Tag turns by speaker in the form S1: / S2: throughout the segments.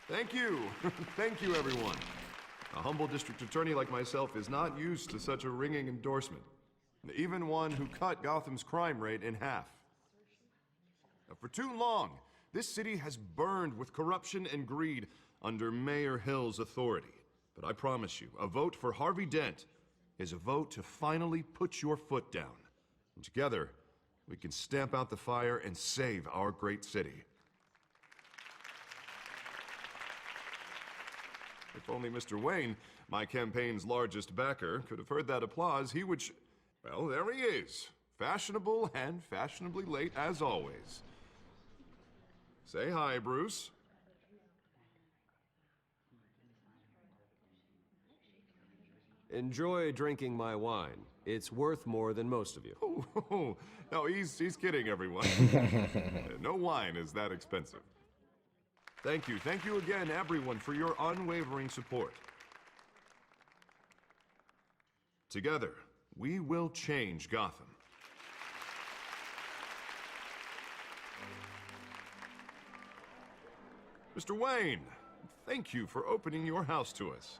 S1: Thank you. Thank you, everyone. A humble district attorney like myself is not used to such a ringing endorsement. Even one who cut Gotham's crime rate in half. For too long, this city has burned with corruption and greed under Mayor Hill's authority. But I promise you, a vote for Harvey Dent is a vote to finally put your foot down. And together, we can stamp out the fire and save our great city. If only Mr. Wayne, my campaign's largest backer, could have heard that applause, he would well, there he is. Fashionable and fashionably late as always. Say hi, Bruce.
S2: Enjoy drinking my wine. It's worth more than most of you.
S1: Oh, no, he's kidding, everyone. No wine is that expensive. Thank you again, everyone, for your unwavering support. Together, we will change Gotham. Mr. Wayne, thank you for opening your house to us.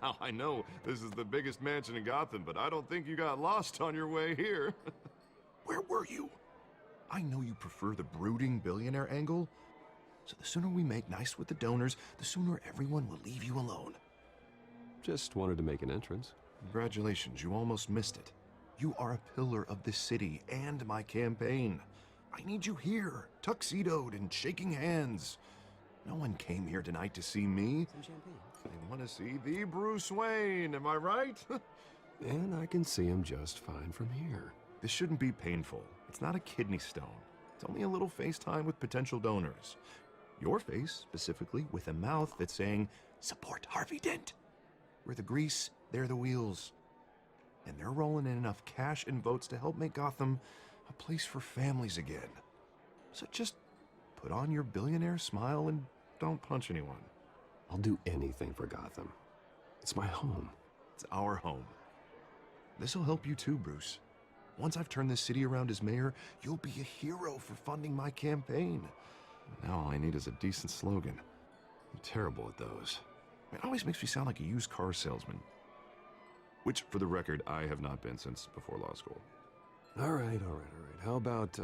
S1: Now, I know this is the biggest mansion in Gotham, but I don't think you got lost on your way here. Where were you? I know you prefer the brooding billionaire angle, so the sooner we make nice with the donors, the sooner everyone will leave you alone.
S2: Just wanted to make an entrance.
S1: Congratulations, you almost missed it. You are a pillar of this city and my campaign. I need you here, tuxedoed and shaking hands. No one came here tonight to see me.
S2: Some champagne.
S1: They want to see the Bruce Wayne, am I right?
S2: And I can see him just fine from here.
S1: This shouldn't be painful. It's not a kidney stone. It's only a little FaceTime with potential donors. Your face, specifically, with a mouth that's saying, support Harvey Dent. We're the grease, they're the wheels. And they're rolling in enough cash and votes to help make Gotham a place for families again. So just put on your billionaire smile and don't punch anyone.
S2: I'll do anything for Gotham. It's my home.
S1: It's our home. This'll help you too, Bruce. Once I've turned this city around as mayor, you'll be a hero for funding my campaign. Now all I need is a decent slogan. I'm terrible at those. It always makes me sound like a used car salesman. Which, for the record, I have not been since before law school.
S2: All right. How about,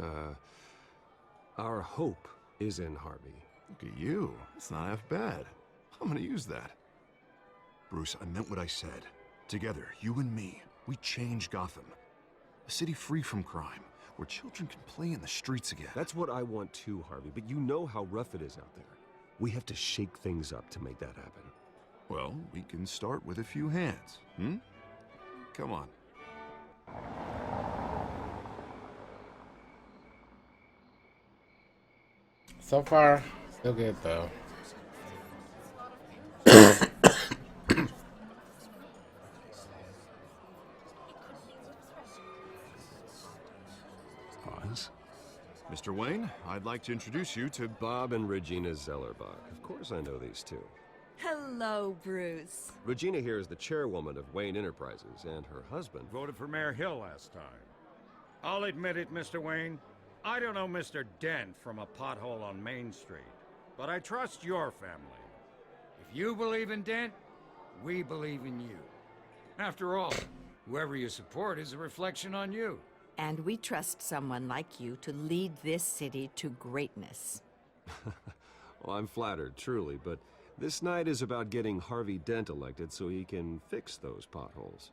S2: our hope is in Harvey?
S1: Look at you. It's not half bad. I'm gonna use that. Bruce, I meant what I said. Together, you and me, we change Gotham. A city free from crime, where children can play in the streets again.
S2: That's what I want too, Harvey, but you know how rough it is out there. We have to shake things up to make that happen.
S1: Well, we can start with a few hands, Come on.
S3: So far, still good though.
S2: Pause.
S1: Mr. Wayne, I'd like to introduce you to
S2: Bob and Regina Zellerbach. Of course I know these two.
S4: Hello, Bruce.
S2: Regina here is the chairwoman of Wayne Enterprises, and her husband...
S5: Voted for Mayor Hill last time. I'll admit it, Mr. Wayne. I don't know Mr. Dent from a pothole on Main Street, but I trust your family. If you believe in Dent, we believe in you. After all, whoever you support is a reflection on you.
S4: And we trust someone like you to lead this city to greatness.
S2: Well, I'm flattered, truly, but this night is about getting Harvey Dent elected so he can fix those potholes.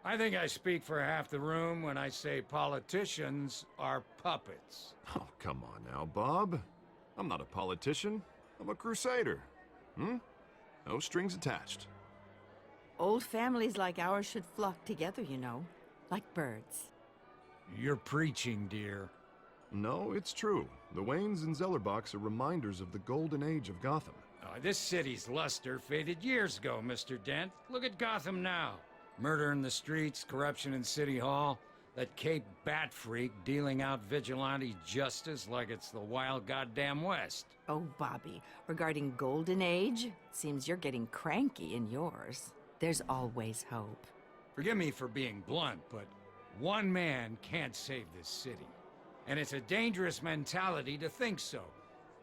S5: I think I speak for half the room when I say politicians are puppets.
S1: Oh, come on now, Bob. I'm not a politician. I'm a crusader. No strings attached.
S4: Old families like ours should flock together, you know, like birds.
S5: You're preaching, dear.
S1: No, it's true. The Waynes and Zellerbachs are reminders of the golden age of Gotham.
S5: This city's luster faded years ago, Mr. Dent. Look at Gotham now. Murder in the streets, corruption in City Hall, that Cape Bat freak dealing out vigilante justice like it's the wild goddamn West.
S4: Oh, Bobby, regarding Golden Age, seems you're getting cranky in yours. There's always hope.
S5: Forgive me for being blunt, but one man can't save this city. And it's a dangerous mentality to think so.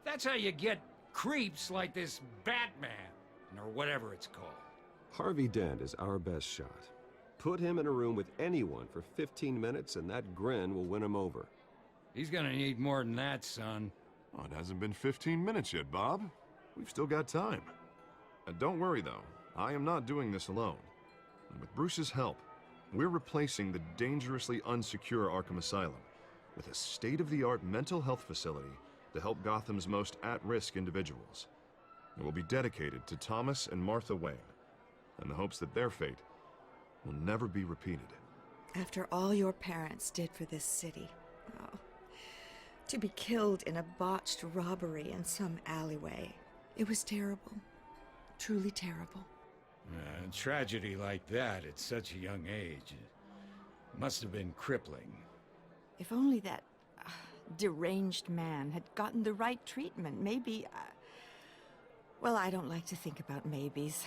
S5: That's how you get creeps like this Batman, or whatever it's called.
S2: Harvey Dent is our best shot. Put him in a room with anyone for 15 minutes and that grin will win him over.
S5: He's gonna need more than that, son.
S1: Oh, it hasn't been 15 minutes yet, Bob. We've still got time. And don't worry, though. I am not doing this alone. And with Bruce's help, we're replacing the dangerously unsecure Arkham Asylum with a state-of-the-art mental health facility to help Gotham's most at-risk individuals. It will be dedicated to Thomas and Martha Wayne, in the hopes that their fate will never be repeated.
S6: After all your parents did for this city, oh, to be killed in a botched robbery in some alleyway, it was terrible. Truly terrible.
S5: A tragedy like that at such a young age must have been crippling.
S4: If only that deranged man had gotten the right treatment, maybe... well, I don't like to think about maybes.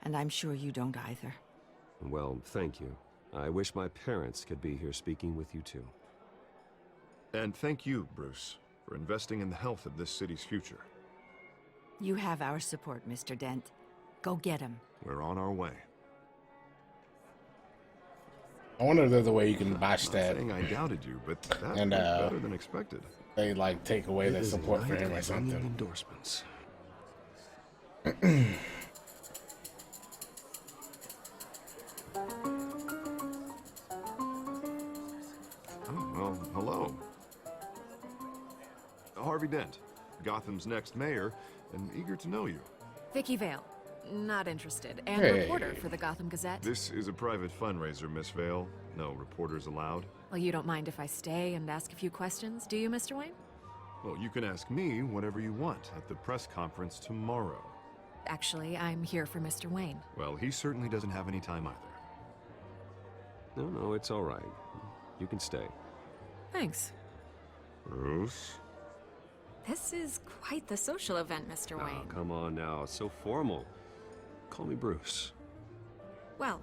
S4: And I'm sure you don't either.
S2: Well, thank you. I wish my parents could be here speaking with you too.
S1: And thank you, Bruce, for investing in the health of this city's future.
S4: You have our support, Mr. Dent. Go get him.
S1: We're on our way.
S3: I wonder if there's a way you can botch
S1: Not
S3: that.
S1: saying I doubted you, but that
S3: And,
S1: went better than expected.
S3: They like take away the
S2: It is
S3: support for
S2: night
S3: him or
S2: of ringing
S3: something.
S2: endorsements.
S1: Oh, well, hello. Harvey Dent, Gotham's next mayor, and eager to know you.
S7: Vicky Vale. Not interested. And
S3: Hey.
S7: reporter for the Gotham Gazette.
S1: This is a private fundraiser, Miss Vale. No reporters allowed.
S7: Well, you don't mind if I stay and ask a few questions, do you, Mr. Wayne?
S1: Well, you can ask me whatever you want at the press conference tomorrow.
S7: Actually, I'm here for Mr. Wayne.
S1: Well, he certainly doesn't have any time either.
S2: No, it's all right. You can stay.
S7: Thanks.
S1: Bruce?
S7: This is quite the social event, Mr.
S2: Oh,
S7: Wayne.
S2: come on now. It's so formal. Call me Bruce.
S7: Well,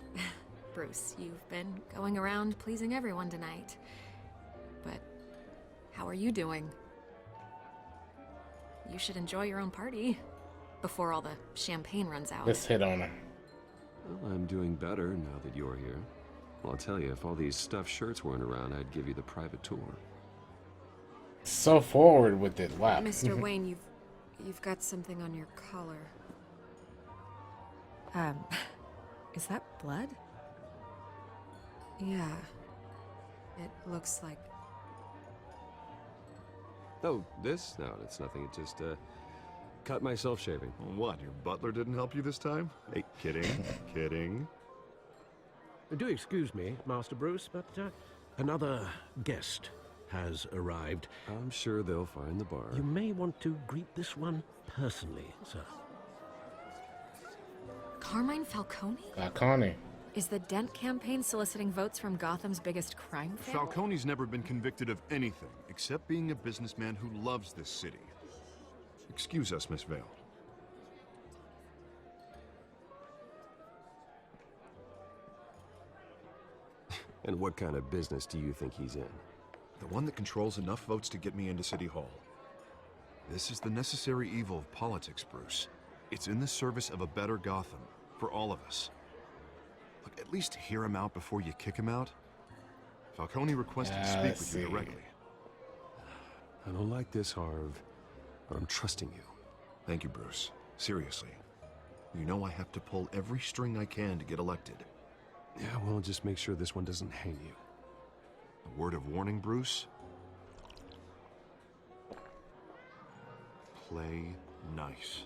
S7: Bruce, you've been going around pleasing everyone tonight. But how are you doing? You should enjoy your own party before all the champagne runs out.
S3: Let's hit on her.
S2: Well, I'm doing better now that you're here. Well, I'll tell you, if all these stuffed shirts weren't around, I'd give you the private tour.
S3: So forward with it. Wow.
S7: Mr. Wayne, you've got something on your collar.
S4: Is that blood?
S7: Yeah. It looks like...
S2: Oh, this? No, it's nothing. It just, cut myself shaving.
S1: What, your butler didn't help you this time? Hey, kidding, kidding.
S8: Do excuse me, Master Bruce, but another guest has arrived.
S2: I'm sure they'll find the bar.
S8: You may want to greet this one personally, sir.
S7: Carmine Falcone?
S3: Connie.
S7: Is the Dent campaign soliciting votes from Gotham's biggest crime family?
S1: Falcone's never been convicted of anything except being a businessman who loves this city. Excuse us, Miss Vale.
S2: And what kind of business do you think he's in?
S1: The one that controls enough votes to get me into City Hall. This is the necessary evil of politics, Bruce. It's in the service of a better Gotham, for all of us. Look, at least hear him out before you kick him out. Falcone requested to speak with you directly.
S2: I don't like this, Harv, but I'm trusting you.
S1: Thank you, Bruce. Seriously. You know I have to pull every string I can to get elected.
S2: Yeah, well, just make sure this one doesn't hang you.
S1: A word of warning, Bruce? Play nice.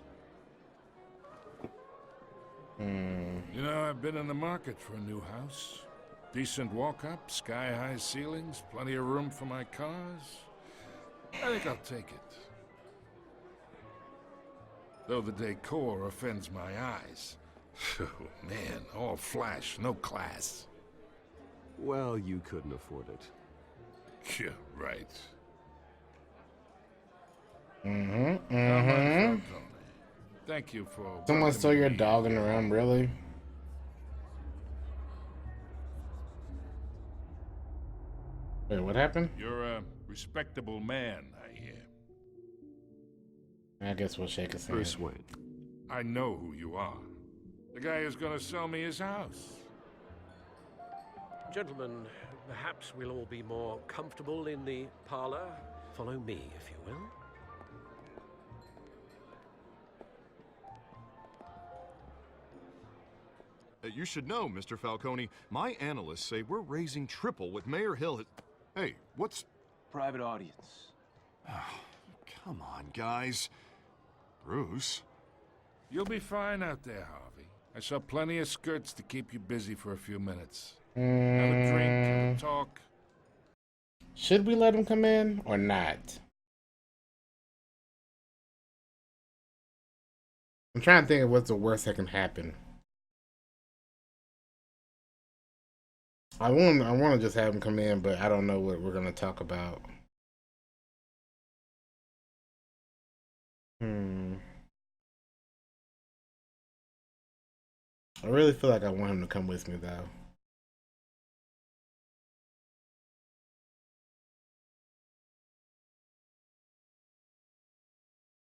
S9: You know, I've been in the market for a new house. Decent walk-up, sky-high ceilings, plenty of room for my cars. I think I'll take it. Though the decor offends my eyes. Oh, man, all flash, no class.
S2: Well, you couldn't afford it.
S9: Yeah, right. Thank you for...
S3: Someone stole your dog in the room, really? Wait, what happened?
S9: You're a respectable man, I hear.
S3: I guess we'll shake his hand.
S2: Bruce Wayne.
S9: I know who you are. The guy who's gonna sell me his house.
S8: Gentlemen, perhaps we'll all be more comfortable in the parlor. Follow me, if you will.
S1: You should know, Mr. Falcone, my analysts say we're raising triple what Mayor Hill had... Hey, what's...
S10: Private audience.
S1: Come on, guys. Bruce?
S9: You'll be fine out there, Harvey. I saw plenty of skirts to keep you busy for a few minutes. Have a drink, have a talk.
S3: Should we let him come in or not? I'm trying to think of what's the worst that can happen. I want to just have him come in, but I don't know what we're gonna talk about. I really feel like I want him to come with me, though.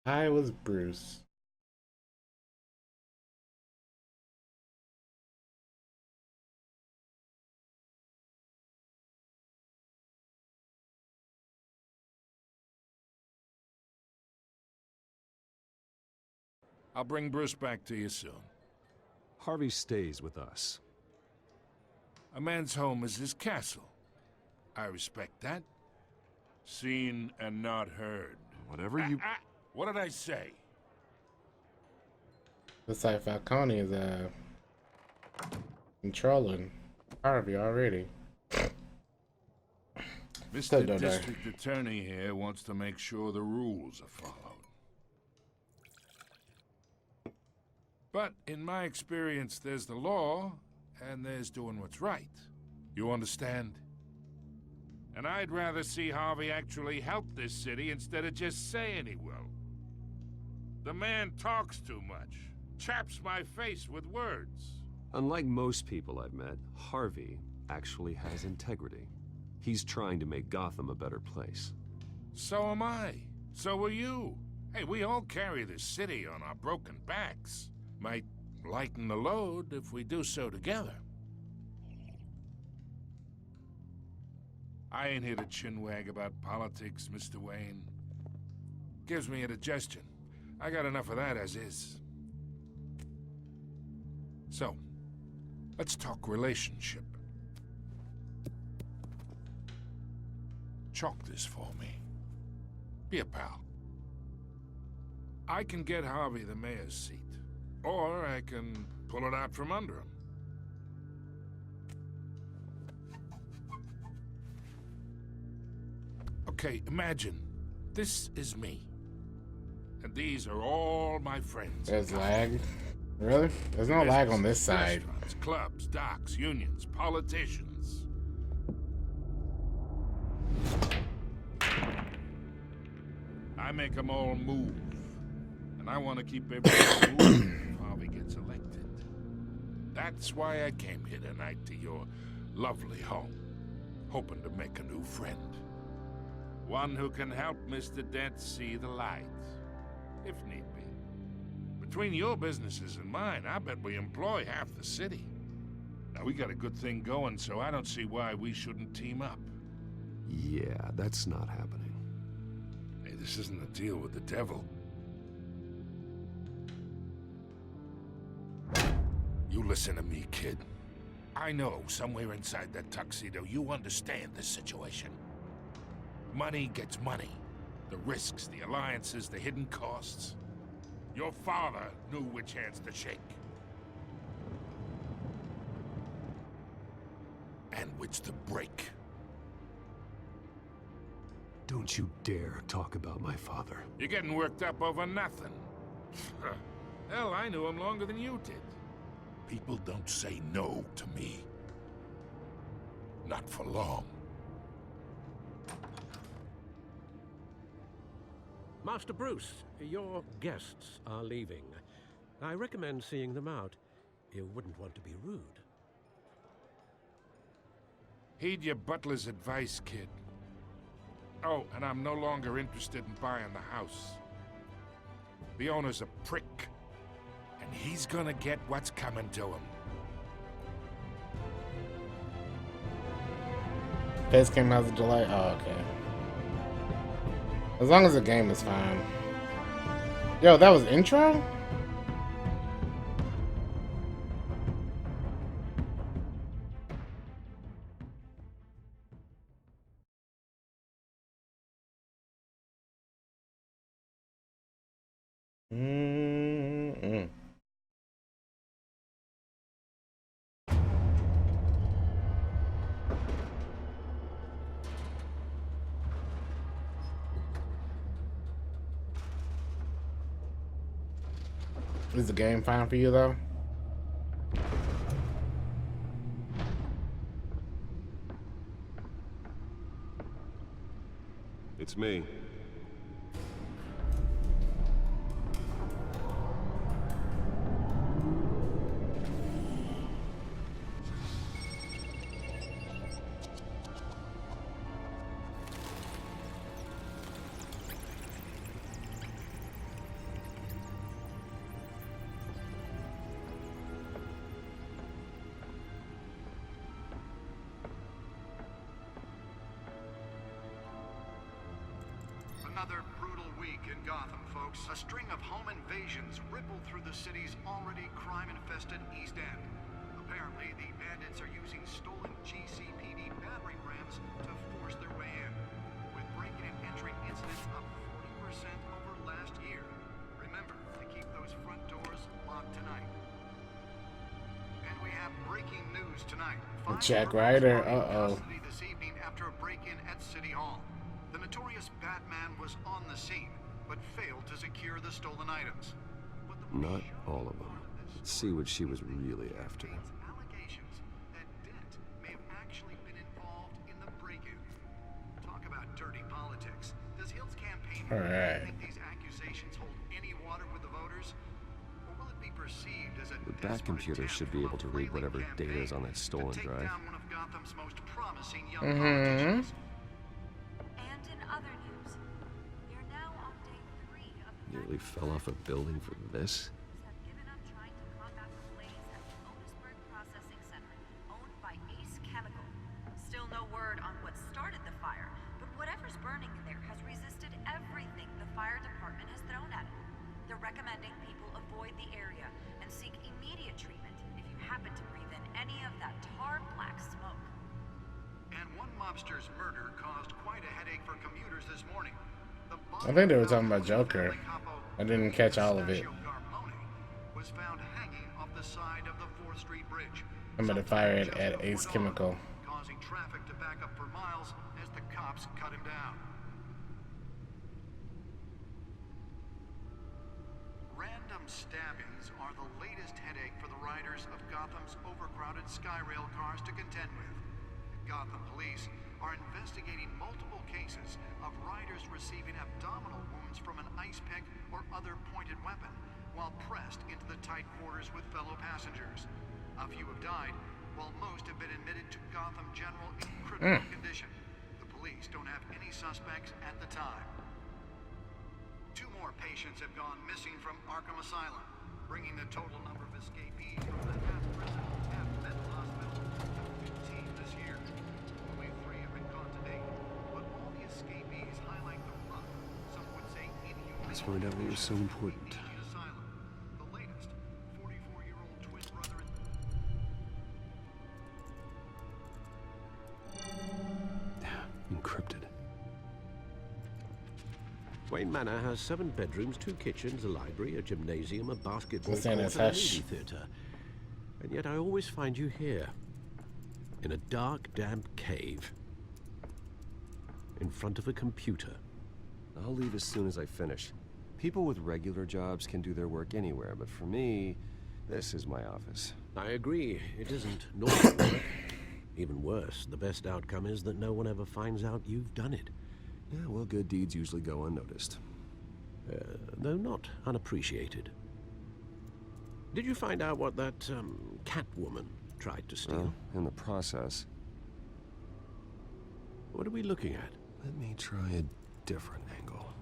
S3: Hi, was Bruce.
S9: I'll bring Bruce back to you soon.
S2: Harvey stays with us.
S9: A man's home is his castle. I respect that. Seen and not heard.
S1: Whatever you...
S9: What did I say?
S3: Looks like Falcone is controlling Harvey already.
S9: Mr. District Attorney here wants to make sure the rules are followed. But in my experience, there's the law, and there's doing what's right. You understand? And I'd rather see Harvey actually help this city instead of just saying he will. The man talks too much, chaps my face with words.
S2: Unlike most people I've met, Harvey actually has integrity. He's trying to make Gotham a better place.
S9: So am I. So are you. Hey, we all carry this city on our broken backs. Might lighten the load if we do so together. I ain't here to chinwag about politics, Mr. Wayne. Gives me indigestion. I got enough of that as is. So, let's talk relationship. Chalk this for me. Be a pal. I can get Harvey the mayor's seat. Or I can pull it out from under him. Okay, imagine. This is me. And these are all my friends.
S3: There's lag? Really? There's no lag on this side.
S9: Restaurants, clubs, docks, unions, politicians. I make them all move. And I want to keep everyone moving. Harvey gets elected. That's why I came here tonight to your lovely home, hoping to make a new friend. One who can help Mr. Dent see the light, if need be. Between your businesses and mine, I bet we employ half the city. Now, we got a good thing going, so I don't see why we shouldn't team up.
S2: Yeah, that's not happening.
S9: Hey, this isn't a deal with the devil. You listen to me, kid. I know somewhere inside that tuxedo you understand this situation. Money gets money. The risks, the alliances, the hidden costs. Your father knew which hands to shake. And which to break.
S2: Don't you dare talk about my father.
S9: You're getting worked up over nothing. Hell, I knew him longer than you did. People don't say no to me. Not for long.
S8: Master Bruce, your guests are leaving. I recommend seeing them out. You wouldn't want to be rude.
S9: Heed your butler's advice, kid. Oh, and I'm no longer interested in buying the house. The owner's a prick. And he's gonna get what's coming to him.
S3: Face came out of July. Oh, okay. As long as the game is fine. Yo, that was intro? Is the game fine for you though?
S2: It's me.
S11: Another brutal week in Gotham, folks. A string of home invasions rippled through the city's already crime-infested East End. Apparently, the bandits are using stolen GCPD battering rams to force their way in, with breaking and entering incidents up 40% over last year. Remember to keep those front doors locked tonight. And we have breaking news tonight.
S3: Jack Ryder,
S11: Custody this evening after a break-in at City Hall. The notorious Batman was on the scene, but failed to secure the stolen items.
S2: Not all of them. Let's see what she was really after.
S11: Allegations that Dent may have actually been involved in the break-in. Talk about dirty politics. Does Hill's campaign think these accusations hold any water with the voters? Or will it be perceived as a
S2: The Bat computer should be able to read whatever data is on that stolen drive.
S11: one of Gotham's most promising young politicians?
S2: Nearly fell off a building for this?
S12: Still no word on what started the fire, but whatever's burning in there has resisted everything the fire department has thrown at it. They're recommending people avoid the area and seek immediate treatment if you happen to breathe in any of that tar black smoke.
S11: And one mobster's murder caused quite a headache for commuters this morning.
S3: I think they were talking about Joker. I didn't catch all of it.
S11: Was found hanging off the side of the 4th Street Bridge.
S3: I'm gonna fire it at Ace Chemical.
S11: Causing traffic to back up for miles as the cops cut him down. Random stabbings are the latest headache for the riders of Gotham's overcrowded Skyrail cars to contend with. Gotham police are investigating multiple cases of riders receiving abdominal wounds from an ice pick or other pointed weapon while pressed into the tight quarters with fellow passengers. A few have died, while most have been admitted to Gotham General in critical condition. The police don't have any suspects at the time. 2 more patients have gone missing from Arkham Asylum, bringing the total number of escapees from the half-prison, half-mental hospital to 15 this year. Only 3 have been caught to date, but all the escapees highlight the rough, some would say inhuman.
S2: Let's find out what was so important.
S11: Asylum, the latest 44-year-old twin brother.
S2: Encrypted.
S8: Wayne Manor has 7 bedrooms, 2 kitchens, a library, a gymnasium, a basketball
S3: What's saying
S8: court,
S3: is
S8: and a
S3: hush.
S8: movie theater. And yet I always find you here, in a dark, damp cave, in front of a computer.
S2: I'll leave as soon as I finish. People with regular jobs can do their work anywhere, but for me, this is my office.
S8: I agree, it isn't normal work. Even worse, the best outcome is that no one ever finds out you've done it.
S2: Yeah, well, good deeds usually go unnoticed.
S8: Though not unappreciated. Did you find out what that, Catwoman tried to steal?
S2: Well, in the process.
S8: What are we looking at?
S2: Let me try a different angle.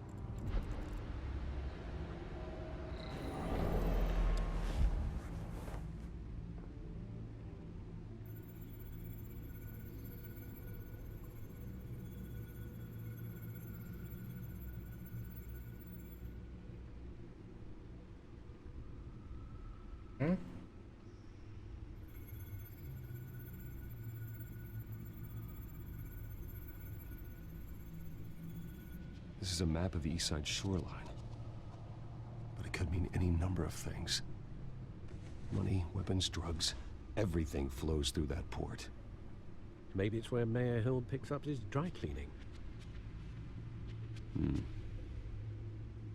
S3: Mm-hmm.
S2: This is a map of the east side shoreline. But it could mean any number of things. Money, weapons, drugs, everything flows through that port.
S8: Maybe it's where Mayor Hill picks up his dry cleaning.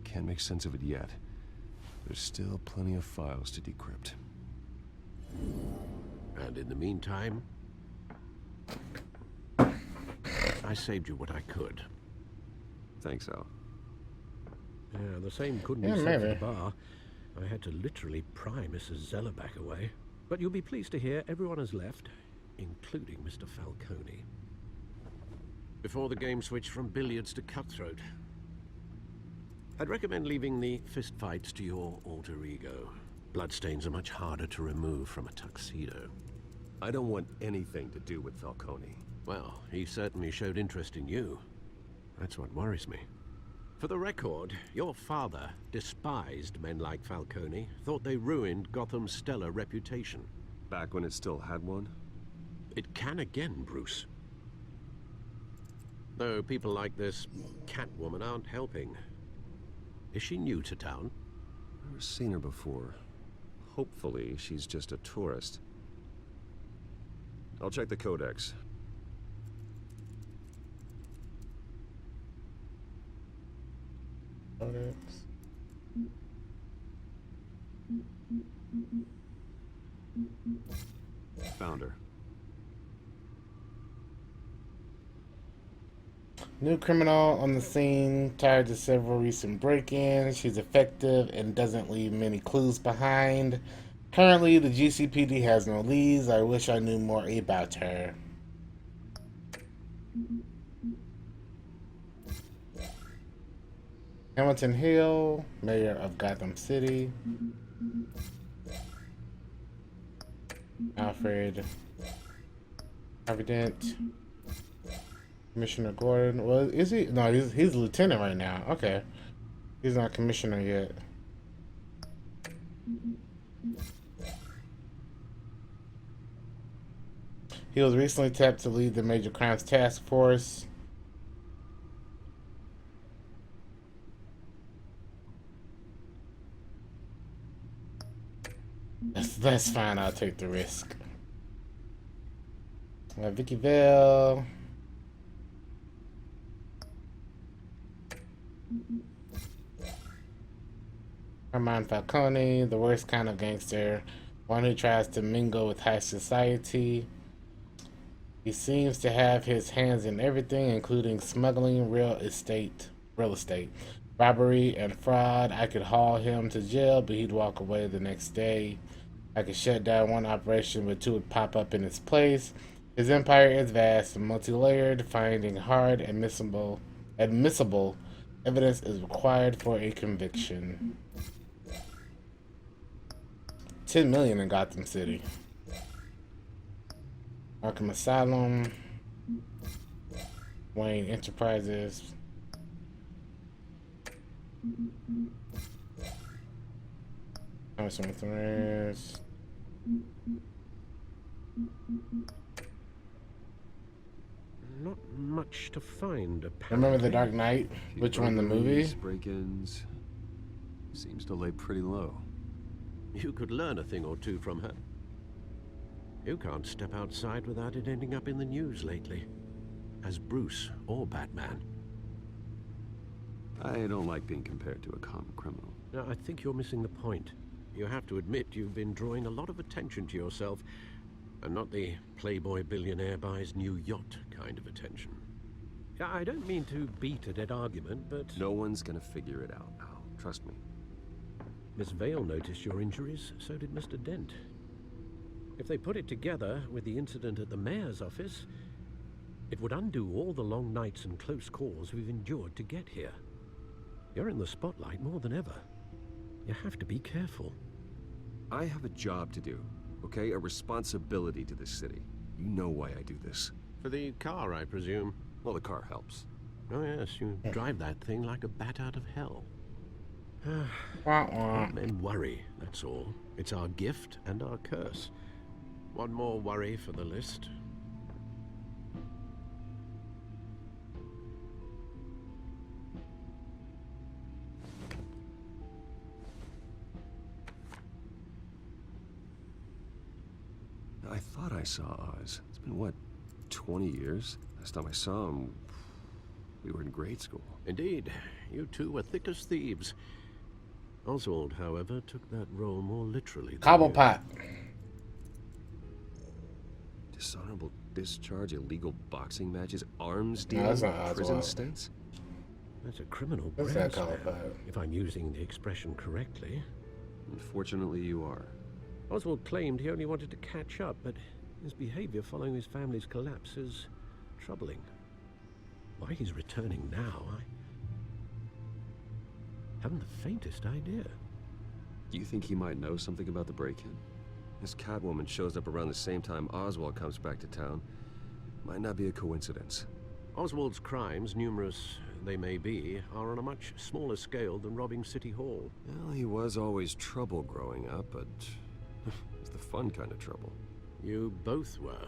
S2: Can't make sense of it yet. There's still plenty of files to decrypt.
S8: And in the meantime, I saved you what I could.
S2: Thanks, Al.
S8: Yeah, the same couldn't
S3: Yeah,
S8: be said for
S3: maybe.
S8: the bar. I had to literally pry Mrs. Zellerback away. But you'll be pleased to hear everyone has left, including Mr. Falcone. Before the game switched from billiards to cutthroat. I'd recommend leaving the fistfights to your alter ego. Bloodstains are much harder to remove from a tuxedo.
S2: I don't want anything to do with Falcone.
S8: Well, he certainly showed interest in you. That's what worries me. For the record, your father despised men like Falcone, thought they ruined Gotham's stellar reputation.
S2: Back when it still had one?
S8: It can again, Bruce. Though people like this Catwoman aren't helping. Is she new to town?
S2: Never seen her before. Hopefully, she's just a tourist. I'll check the codex. Found her.
S3: New criminal on the scene, tied to several recent break-ins. She's effective and doesn't leave many clues behind. Currently, the GCPD has no leads. I wish I knew more about her. Hamilton Hill, mayor of Gotham City. Alfred. Harvey Dent. Commissioner Gordon. Well, is he? No, he's lieutenant right now. Okay. He's not commissioner yet. He was recently tapped to lead the Major Crimes Task Force. That's fine. I'll take the risk. Vicky Vale. Armand Falcone, the worst kind of gangster, one who tries to mingle with high society. He seems to have his hands in everything, including smuggling, real estate, robbery, and fraud. I could haul him to jail, but he'd walk away the next day. I could shut down one operation, but two would pop up in its place. His empire is vast and multi-layered. Finding hard admissible evidence is required for a conviction. 10 million in Gotham City. Arkham Asylum. Wayne Enterprises. Thomas Ramirez.
S8: Not much to find, apparently.
S3: Remember The Dark Knight? Which one, the movie?
S2: Break-ins. Seems to lay pretty low.
S8: You could learn a thing or two from her. You can't step outside without it ending up in the news lately. As Bruce or Batman.
S2: I don't like being compared to a common criminal.
S8: Now, I think you're missing the point. You have to admit you've been drawing a lot of attention to yourself, and not the playboy billionaire buys new yacht kind of attention. I don't mean to beat a dead argument, but...
S2: No one's gonna figure it out now. Trust me.
S8: Miss Vale noticed your injuries, so did Mr. Dent. If they put it together with the incident at the mayor's office, it would undo all the long nights and close calls we've endured to get here. You're in the spotlight more than ever. You have to be careful.
S2: I have a job to do, okay? A responsibility to this city. You know why I do this.
S8: For the car, I presume.
S2: Well, the car helps.
S8: Oh yes, you drive that thing like a bat out of hell.
S3: Wah, wah.
S8: Men worry, that's all. It's our gift and our curse. One more worry for the list.
S2: I thought I saw Oz. It's been, what, 20 years? Last time I saw him, we were in grade school.
S8: Indeed, you two were thick as thieves. Oswald, however, took that role more literally.
S3: Cobblepot.
S2: Dishonorable discharge, illegal boxing matches, arms
S3: No,
S2: deal,
S3: that's not
S2: prison
S3: Oswald.
S2: stints.
S8: That's a criminal
S3: What's that
S8: grandson,
S3: Cobblepot?
S8: if I'm using the expression correctly.
S2: Unfortunately, you are.
S8: Oswald claimed he only wanted to catch up, but his behavior following his family's collapse is troubling. Why he's returning now, I haven't the faintest idea.
S2: Do you think he might know something about the break-in? This Catwoman shows up around the same time Oswald comes back to town. Might not be a coincidence.
S8: Oswald's crimes, numerous they may be, are on a much smaller scale than robbing City Hall.
S2: Well, he was always trouble growing up, but it's the fun kind of trouble.
S8: You both were.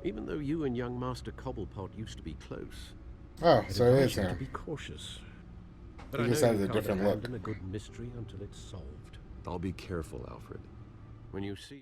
S8: Even though you and young Master Cobblepot used to be close.
S3: Oh,
S8: I'd
S3: so it
S8: advise
S3: is
S8: you to
S3: him.
S8: be cautious. But
S3: He
S8: I
S3: just
S8: know
S3: has
S8: you
S3: a
S8: can't
S3: different look.
S8: abandon a good mystery until it's solved.
S2: I'll be careful, Alfred.
S8: When you see